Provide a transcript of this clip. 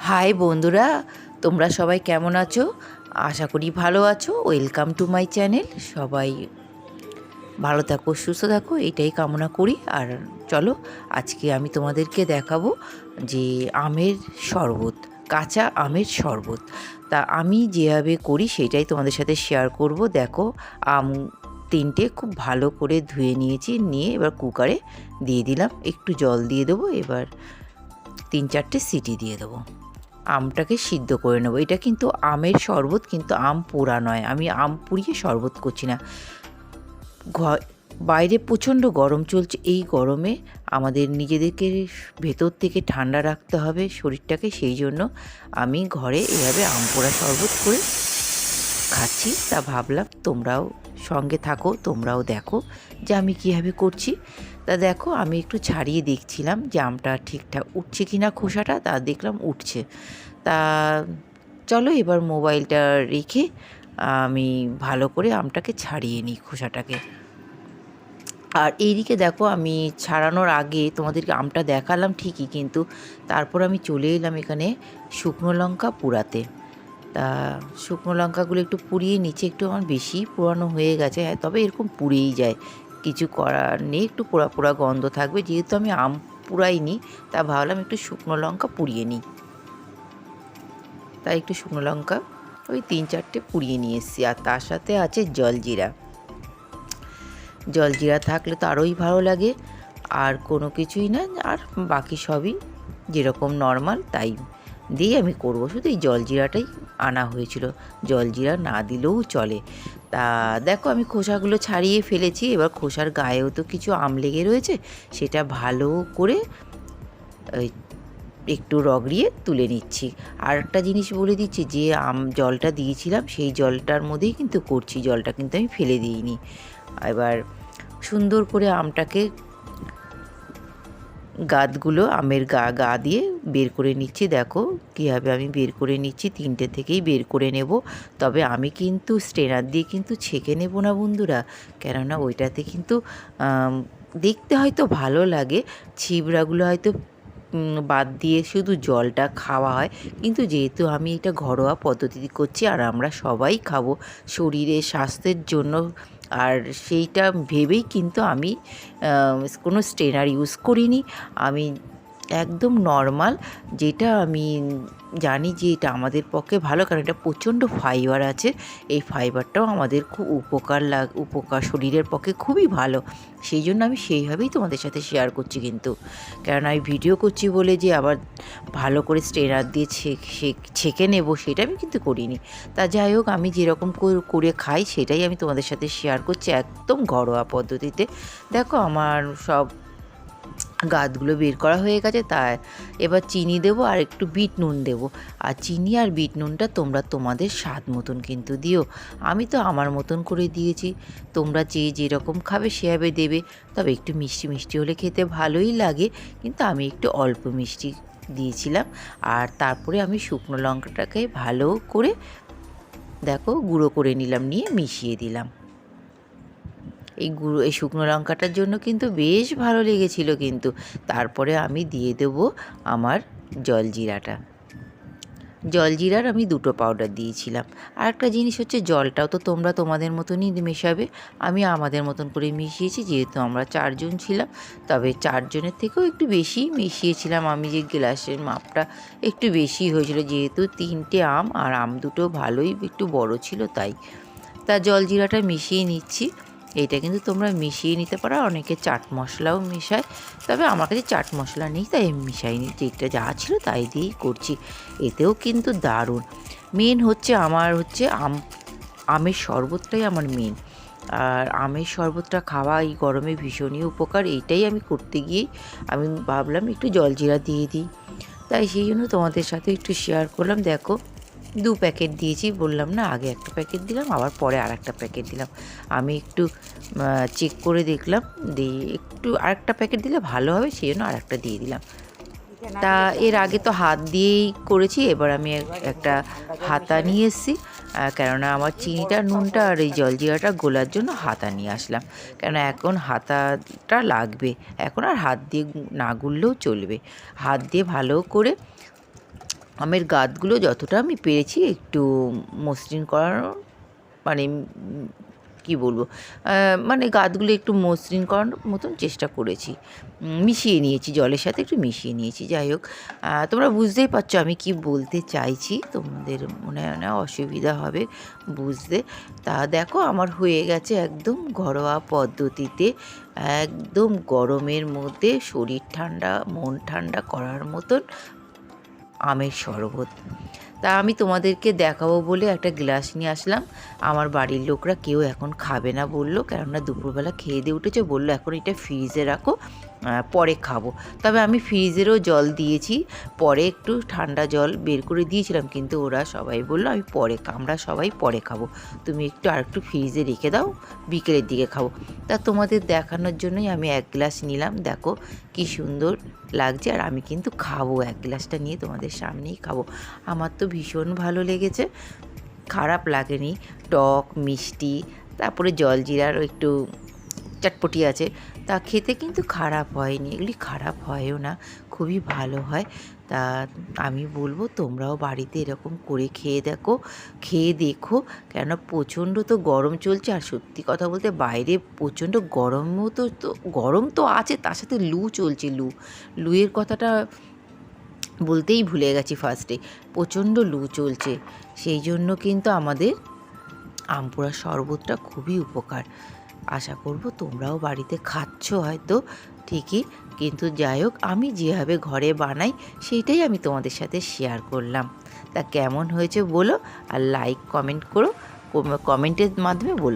High বন্ধুরা, তোমরা সবাই কেমন আছো? আশা করি ভালো আছো। Welcome to my channel. সবাই ভালো থাকো, সুস্থ থাকো, এটাই কামনা করি। আর চলো, আজকে আমি তোমাদেরকে দেখাবো যে আমের শরবত, কাঁচা আমের শরবত। তা আমি যেভাবে করি সেটাই তোমাদের সাথে শেয়ার করব। দেখো, আম তিনটে খুব ভালো করে ধুয়ে নিয়েছি, নিয়ে এবার কুকারে দিয়ে দিলাম, একটু জল দিয়ে দেবো, এবার 3-4টে সিটি দিয়ে দেবো, আমটাকে সিদ্ধ করে নেবো। এটা কিন্তু আমের শরবত, কিন্তু আম পোড়া নয়, আমি আম পুড়িয়ে শরবত করছি না। বাইরে প্রচণ্ড গরম চলছে, এই গরমে আমাদের নিজেদেরকে ভেতর থেকে ঠান্ডা রাখতে হবে শরীরটাকে, সেই জন্য আমি ঘরে এভাবে আম পোড়া শরবত করে খাচ্ছি। তা ভাবলাম তোমরাও সঙ্গে থাকো, তোমরাও দেখো যে আমি কীভাবে করছি। তা দেখো, আমি একটু ছাড়িয়ে দেখছিলাম যে আমটা ঠিকঠাক উঠছে কি না, খোসাটা, তা দেখলাম উঠছে। তা চলো এবার মোবাইলটা রেখে আমি ভালো করে আমটাকে ছাড়িয়ে নিই, খোসাটাকে। আর এইদিকে দেখো, আমি ছাড়ানোর আগে তোমাদেরকে আমটা দেখালাম ঠিকই, কিন্তু তারপর আমি চলে এলাম এখানে শুকনো লঙ্কা পোড়াতে। তা শুকনো লঙ্কাগুলো একটু পুড়িয়ে নিচে, একটু আমার বেশি পুরানো হয়ে গেছে, হ্যাঁ, তবে এরকম পুড়েই যায়, কিছু করার নেই, একটু পোড়া পোড়া গন্ধ থাকবে। যেহেতু আমি আম পুড়াইনি, তা ভাবলাম একটু শুকনো লঙ্কা পুড়িয়ে নিই। তাই একটু শুকনো লঙ্কা ওই 3-4টে পুড়িয়ে নিয়ে এসেছি। আর তার সাথে আছে জলজিরা। জলজিরা থাকলে তো আরোই ভালো লাগে। আর কোনো কিছুই না, আর বাকি সবই যেরকম নর্মাল তাই দিয়ে আমি করব। শুধু এই জলজিরাটাই আনা হয়েছিল, জলজিরা না দিলেও চলে। তা দেখো, আমি খোসাগুলো ছাড়িয়ে ফেলেছি, এবার খোসার গায়েও তো কিছু আম লেগে রয়েছে, সেটা ভালো করে ওই একটু রগড়িয়ে তুলে নিচ্ছি। আর একটা জিনিস বলে দিচ্ছি, যে জলটা দিয়েছিলাম সেই জলটার মধ্যেই কিন্তু করছি, জলটা কিন্তু আমি ফেলে দিইনি। এবার সুন্দর করে আমটাকে গাদগুলো, আমের গা দিয়ে বের করে নিচ্ছি। দেখো কীভাবে আমি বের করে নিচ্ছি, 3টে থেকেই বের করে নেব। তবে আমি কিন্তু স্ট্রেনার দিয়ে কিন্তু ছেঁকে নেব না বন্ধুরা, কেননা ওইটাতে কিন্তু দেখতে হয়তো ভালো লাগে, ছিবড়াগুলো হয়তো বাদ দিয়ে শুধু জলটা খাওয়া হয়, কিন্তু যেহেতু আমি এটা ঘরোয়া পদ্ধতি করছি আর আমরা সবাই খাবো, শরীরে স্বাস্থ্যের জন্য, আর সেইটা ভেবেই কিন্তু আমি কোনো স্ট্রেনার ইউজ করিনি। আমি একদম নর্মাল, যেটা আমি জানি যে এটা আমাদের পক্ষে ভালো, কারণ এটা প্রচণ্ড ফাইবার আছে। এই ফাইবারটাও আমাদের খুব উপকার শরীরের পক্ষে খুবই ভালো, সেই জন্য আমি সেইভাবেই তোমাদের সাথে শেয়ার করছি। কিন্তু কারণ আমি ভিডিও করছি বলে যে আবার ভালো করে স্ট্রেনার দিয়ে ছেঁকে নেব, সেটা আমি কিন্তু করিনি। তা যাই হোক, আমি যেরকম করে খাই সেটাই আমি তোমাদের সাথে শেয়ার করছি, একদম ঘরোয়া পদ্ধতিতে। দেখো, আমার সব গাদগুলো বের করা হয়ে গেছে। তাই এবার চিনি দেবো আর একটু বিট নুন দেবো। আর চিনি আর বিট নুনটা তোমরা তোমাদের স্বাদ মতন কিন্তু দিও, আমি তো আমার মতন করে দিয়েছি, তোমরা যে যেরকম খাবে সেভাবে দেবে। তবে একটু মিষ্টি মিষ্টি হলে খেতে ভালোই লাগে, কিন্তু আমি একটু অল্প মিষ্টি দিয়েছিলাম। আর তারপরে আমি শুকনো লঙ্কাটাকে ভালো করে দেখো গুঁড়ো করে নিলাম, নিয়ে মিশিয়ে দিলাম। এই শুকনো লঙ্কাটার জন্য কিন্তু বেশ ভালো লেগেছিল। কিন্তু তারপরে আমি দিয়ে দেবো আমার জলজিরার আমি 2টো পাউডার দিয়েছিলাম। আর একটা জিনিস হচ্ছে, জলটাও তো তোমরা তোমাদের মতনই মেশাবে, আমি আমাদের মতন করে মিশিয়েছি, যেহেতু আমরা 4জন ছিলাম। তবে 4জনের থেকেও একটু বেশি মিশিয়েছিলাম, আমি যে গ্লাসের মাপটা একটু বেশি হয়েছিল, যেহেতু 3টে আম, আর আম দুটো ভালোই একটু বড় ছিল তাই। তা জলজিরাটা মিশিয়ে নিচ্ছি। এইটা কিন্তু তোমরা মিশিয়ে নিতে পারো, অনেকে চাট মশলাও মেশায়, তবে আমার কাছে চাট মশলা নেই তাই আমি মিশাইনি, যেটা যা ছিল তাই দিয়েই করছি। এতেও কিন্তু দারুণ। মেন হচ্ছে আমার হচ্ছে আমের শরবতটাই আমার মেন। আর আমের শরবতটা খাওয়া এই গরমে ভীষণই উপকার, এইটাই আমি করতে গিয়েই আমি ভাবলাম একটু জলজিরা দিয়ে দিই, তাই সেই জন্য তোমাদের সাথে একটু শেয়ার করলাম। দেখো, 2 প্যাকেট দিয়েছি, বললাম না, আগে একটা প্যাকেট দিলাম, আবার পরে আরেকটা প্যাকেট দিলাম। আমি একটু চেক করে দেখলাম, দিয়ে একটু আরেকটা প্যাকেট দিলে ভালো হবে, সেই জন্য আরেকটা দিয়ে দিলাম। তা এর আগে তো হাত দিয়েই করেছি, এবার আমি একটা হাতা নিয়ে এসেছি, কেননা আমার চিনিটা, নুনটা আর এই জলজিরাটা গোলার জন্য হাতা নিয়ে আসলাম, কেননা এখন হাতাটা লাগবে, এখন আর হাত দিয়ে না গুললেও চলবে। হাত দিয়ে ভালো করে আমের গাছগুলো যতটা আমি পেরেছি একটু মসৃণ করানো, মানে কি বলবো, মানে গাছগুলো একটু মসৃণ করানোর মতন চেষ্টা করেছি। মিশিয়ে নিয়েছি, জলের সাথে একটু মিশিয়ে নিয়েছি। যাই হোক, তোমরা বুঝতেই পারছো আমি কি বলতে চাইছি, তোমাদের মনে হয় না অসুবিধা হবে বুঝতে। তা দেখো আমার হয়ে গেছে একদম ঘরোয়া পদ্ধতিতে, একদম গরমের মধ্যে শরীর ঠান্ডা মন ঠান্ডা করার মতন আমের শরবত। তা আমি তোমাদেরকে দেখাবো বলে একটা গ্লাস নিয়ে আসলাম। আমার বাড়ির লোকরা কেউ এখন খাবে না বললো, কেননা দুপুরবেলা খেয়ে দিয়ে উঠেছে, বললো এখন এটা ফ্রিজে রাখো, পরে খাবো। তবে আমি ফ্রিজেরও জল দিয়েছি, পরে একটু ঠান্ডা জল বের করে দিয়েছিলাম, কিন্তু ওরা সবাই বললো আমি পরে, আমরা সবাই পরে খাবো, তুমি একটু আরেকটু ফ্রিজে রেখে দাও, বিকেলের দিকে খাবো। তা তোমাদের দেখানোর জন্যই আমি এক গ্লাস নিলাম, দেখো কি সুন্দর লাগছে। আর আমি কিন্তু খাবো, এক গ্লাসটা নিয়ে তোমাদের সামনেই খাবো। আমার তো ভীষণ ভালো লেগেছে, খারাপ লাগেনি, টক মিষ্টি, তারপরে জলজিরারও একটু চটপটি আছে, তা খেতে কিন্তু খারাপ হয়নি, এগুলি খারাপ হয়ও না, খুবই ভালো হয়। তা আমি বলবো তোমরাও বাড়িতে এরকম করে খেয়ে দেখো, কেন প্রচণ্ড তো গরম চলছে, আর সত্যি কথা বলতে বাইরে প্রচণ্ড গরমও তো গরম তো আছে, তার সাথে লু চলছে, লুয়ের কথাটা বলতেই ভুলে গেছি ফার্স্টে, প্রচণ্ড লু চলছে, সেই জন্য কিন্তু আমাদের আম পোড়ার শরবতটা খুবই উপকার। আশা করব তোমরাও বাড়িতে খাচ্ছ হয়তো ঠিকই, কিন্তু যাই হোক আমি যেভাবে ঘরে বানাই সেইটাই আমি তোমাদের সাথে শেয়ার করলাম। তা কেমন হয়েছে বলো, আর লাইক কমেন্ট করো, কমেন্টের মাধ্যমে বলো।